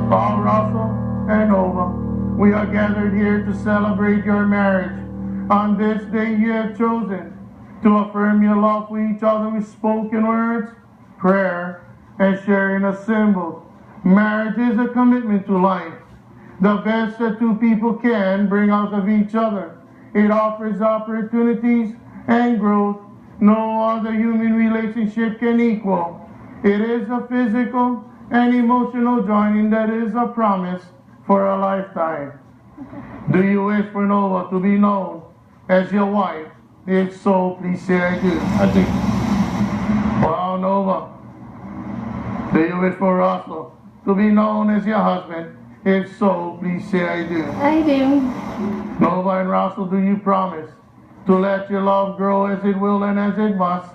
Paul, Russell, and Nova, we are gathered here to celebrate your marriage. On this day you have chosen to affirm your love for each other with spoken words, prayer, and sharing a symbol. Marriage is a commitment to life, the best that two people can bring out of each other. It offers opportunities and growth no other human relationship can equal. It is a physical and emotional joining that is a promise for a lifetime. Do you wish for Nova to be known as your wife? If so, please say I do. I do. Wow, Nova. Do you wish for Russell to be known as your husband? If so, please say I do. I do. Nova and Russell, do you promise to let your love grow as it will and as it must,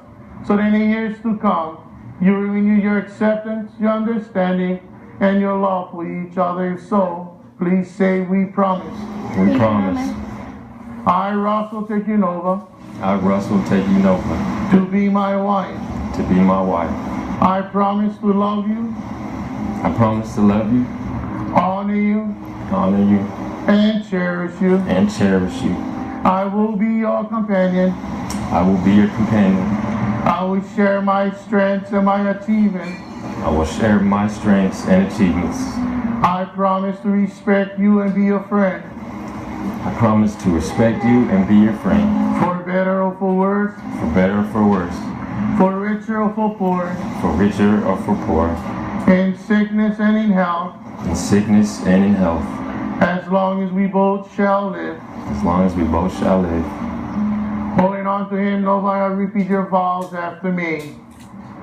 so that in the years to come, you renew your acceptance, your understanding, and your love for each other? If so, please say we promise. We promise. I, Russell, take you, Nova. I, Russell, take you, Nova. To be my wife. To be my wife. I promise to love you. I promise to love you. Honor you. Honor you. And cherish you. And cherish you. I will be your companion. I will be your companion. I will share my strengths and my achievements. I will share my strengths and achievements. I promise to respect you and be your friend. I promise to respect you and be your friend. For better or for worse. For better or for worse. For richer or for poor. For richer or for poor. In sickness and in health. In sickness and in health. As long as we both shall live. As long as we both shall live. Holding on to him, Nova, repeat your vows after me.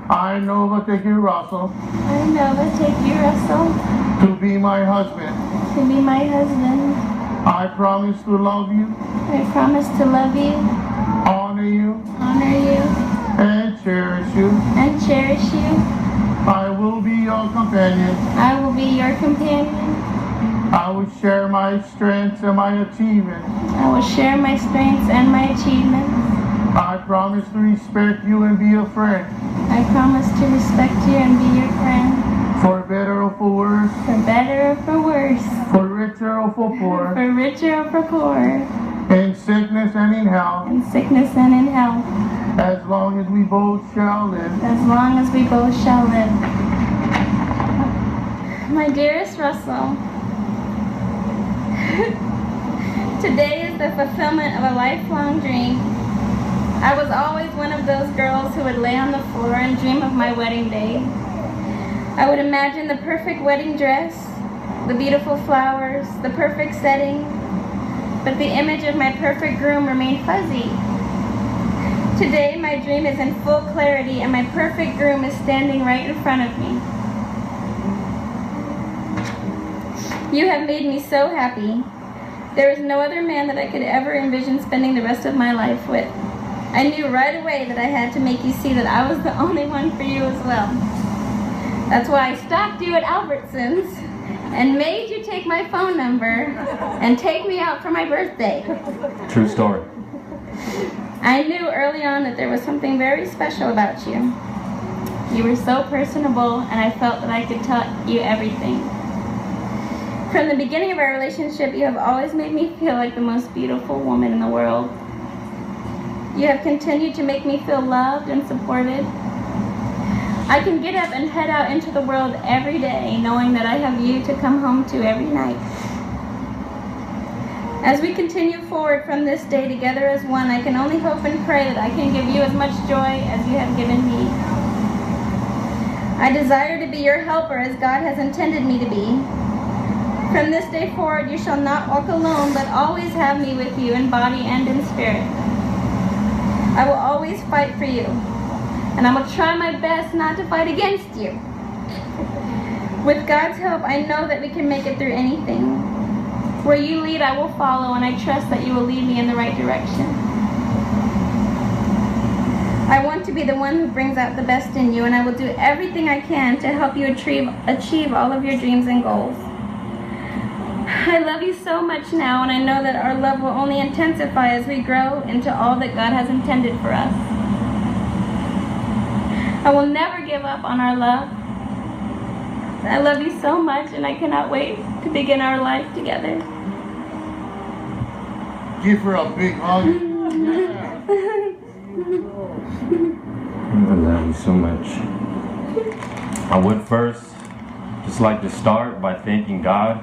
I, Nova, take you, Russell. I, Nova, take you, Russell. To be my husband. To be my husband. I promise to love you. I promise to love you. Honor you. Honor you. And cherish you. And cherish you. I will be your companion. I will be your companion. I will share my strengths and my achievements. I will share my strengths and my achievements. I promise to respect you and be your friend. I promise to respect you and be your friend. For better or for worse. For better or for worse. For richer or for poor. For richer or for poor. In sickness and in health. In sickness and in health. As long as we both shall live. As long as we both shall live. My dearest Russell, today is the fulfillment of a lifelong dream. I was always one of those girls who would lay on the floor and dream of my wedding day. I would imagine the perfect wedding dress, the beautiful flowers, the perfect setting, but the image of my perfect groom remained fuzzy. Today, my dream is in full clarity and my perfect groom is standing right in front of me. You have made me so happy. There is no other man that I could ever envision spending the rest of my life with. I knew right away that I had to make you see that I was the only one for you as well. That's why I stopped you at Albertsons and made you take my phone number and take me out for my birthday. True story. I knew early on that there was something very special about you. You were so personable and I felt that I could tell you everything. From the beginning of our relationship, you have always made me feel like the most beautiful woman in the world. You have continued to make me feel loved and supported. I can get up and head out into the world every day knowing that I have you to come home to every night. As we continue forward from this day together as one, I can only hope and pray that I can give you as much joy as you have given me. I desire to be your helper as God has intended me to be. From this day forward, you shall not walk alone, but always have me with you in body and in spirit. I will always fight for you, and I will try my best not to fight against you. With God's help, I know that we can make it through anything. Where you lead, I will follow, and I trust that you will lead me in the right direction. I want to be the one who brings out the best in you, and I will do everything I can to help you achieve all of your dreams and goals. I love you so much now, and I know that our love will only intensify as we grow into all that God has intended for us. I will never give up on our love. I love you so much, and I cannot wait to begin our life together. Give her a big hug. Yeah. I love you so much. I would first just like to start by thanking God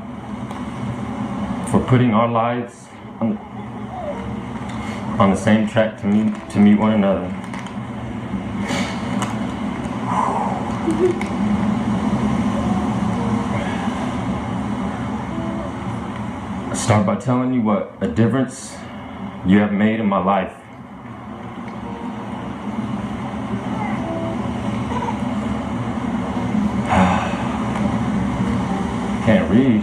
for putting our lives on the same track to meet one another. I start by telling you what a difference you have made in my life. Can't read.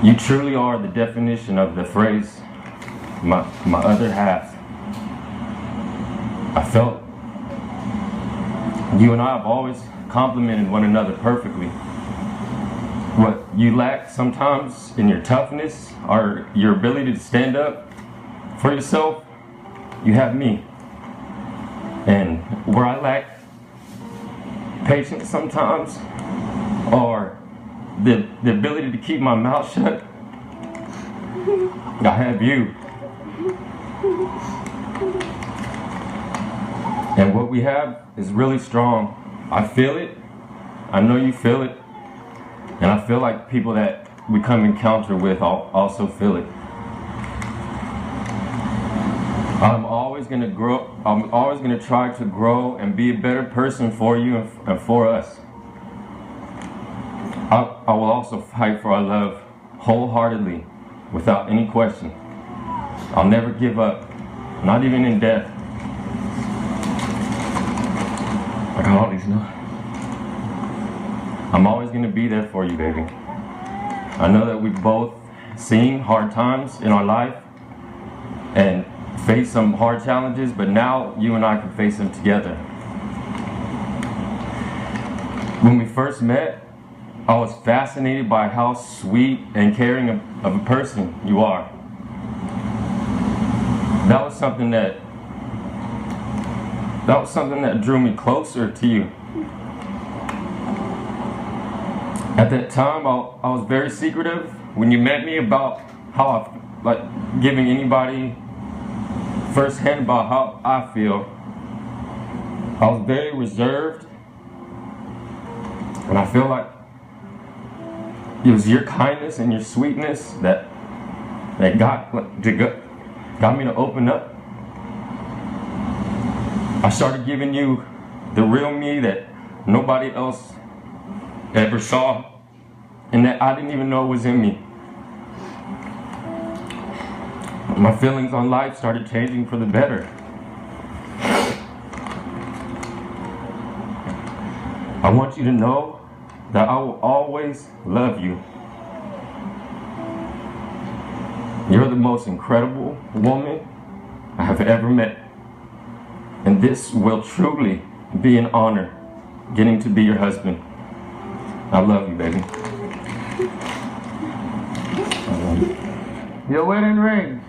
You truly are the definition of the phrase, my other half. I felt you and I have always complemented one another perfectly. What you lack sometimes in your toughness or your ability to stand up for yourself, you have me. And where I lack patience sometimes, or the ability to keep my mouth shut, I have you. And what we have is really strong. I feel it. I know you feel it. And I feel like people that we come encounter with also feel it. I'm always going to grow. I'm always going to try to grow and be a better person for you and for us. I will also fight for our love wholeheartedly, without any question. I'll never give up, not even in death. I got all these notes. I'm always going to be there for you, baby. I know that we've both seen hard times in our life and faced some hard challenges, but now you and I can face them together. When we first met, I was fascinated by how sweet and caring of a person you are. That was something that drew me closer to you. At that time, I was very secretive when you met me about how I, like, giving anybody firsthand about how I feel. I was very reserved, and I feel like it was your kindness and your sweetness that got me to open up. I started giving you the real me that nobody else ever saw, and that I didn't even know was in me. My feelings on life started changing for the better. I want you to know that I will always love you. You're the most incredible woman I have ever met. And this will truly be an honor, getting to be your husband. I love you, baby. Your wedding rings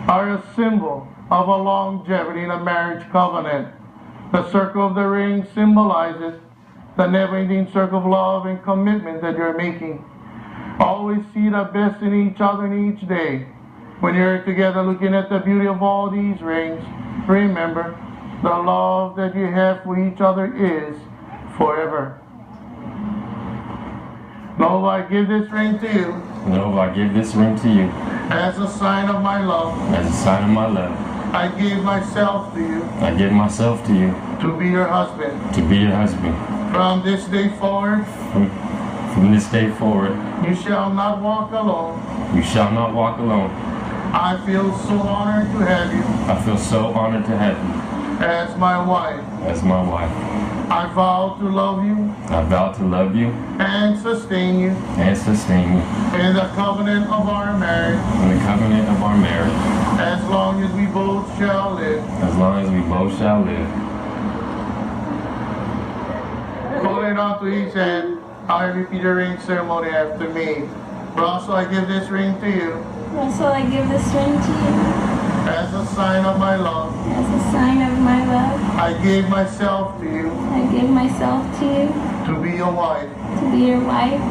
are a symbol of a longevity in a marriage covenant. The circle of the ring symbolizes the never-ending circle of love and commitment that you're making. Always see the best in each other in each day. When you're together looking at the beauty of all these rings, remember the love that you have for each other is forever. Lo, I give this ring to you. Lo, I give this ring to you. As a sign of my love. As a sign of my love. I give myself to you. I give myself to you. To be your husband. To be your husband. From this day forward. From this day forward. You shall not walk alone. You shall not walk alone. I feel so honored to have you. I feel so honored to have you. As my wife. As my wife. I vow to love you. I vow to love you. And sustain you. And sustain you. In the covenant of our marriage. In the covenant of our marriage. As long as we both shall live. As long as we both shall live. Holding on to each hand, I repeat the ring ceremony after me. But also I give this ring to you. Also I give this ring to you. As a sign of my love, as a sign of my love, I gave myself to you I give myself to you to be your wife. to be your wife.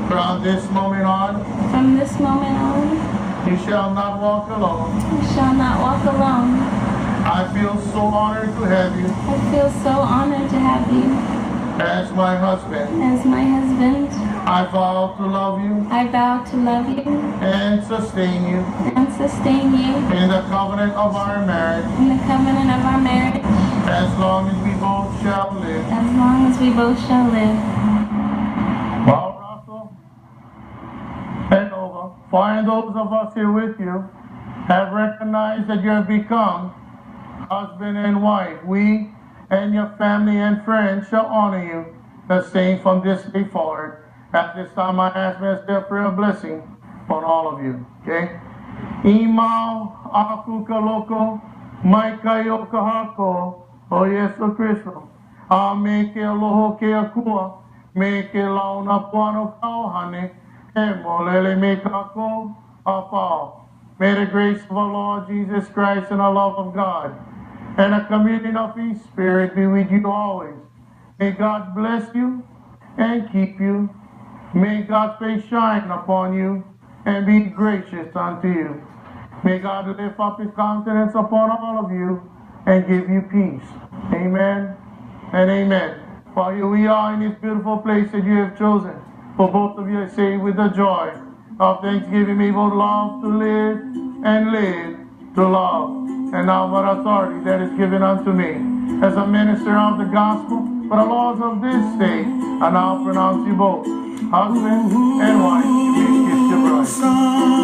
From this moment on, From this moment on, you shall not walk alone. you shall not walk alone. I feel so honored to have you I feel so honored to have you as my husband. as my husband. I vow to love you I vow to love you and sustain you and sustain you in the covenant of our marriage in the covenant of our marriage as long as we both shall live. as long as we both shall live. Wow, Russell and over. For and those of us here with you have recognized that you have become husband and wife. We and your family and friends shall honor you the same from this day forward. At this time, I ask Mr. for a blessing on all of you. Okay? Imao aku kaloko mai kayo kahako o Yesu Cristo. A me ke loho ke akua me ke launa puano kauhane e molele me kako a pao. May the grace of our Lord Jesus Christ and the love of God and the communion of His Spirit be with you always. May God bless you and keep you. May God's face shine upon you and be gracious unto you. May God lift up His countenance upon all of you and give you peace. Amen and amen. For here we are in this beautiful place that you have chosen. For both of you, I say with the joy of thanksgiving, may both love to live and live to love. And now what authority that is given unto me as a minister of the gospel, for the laws of this state, I now pronounce you both husband and wife to be kissed your bride.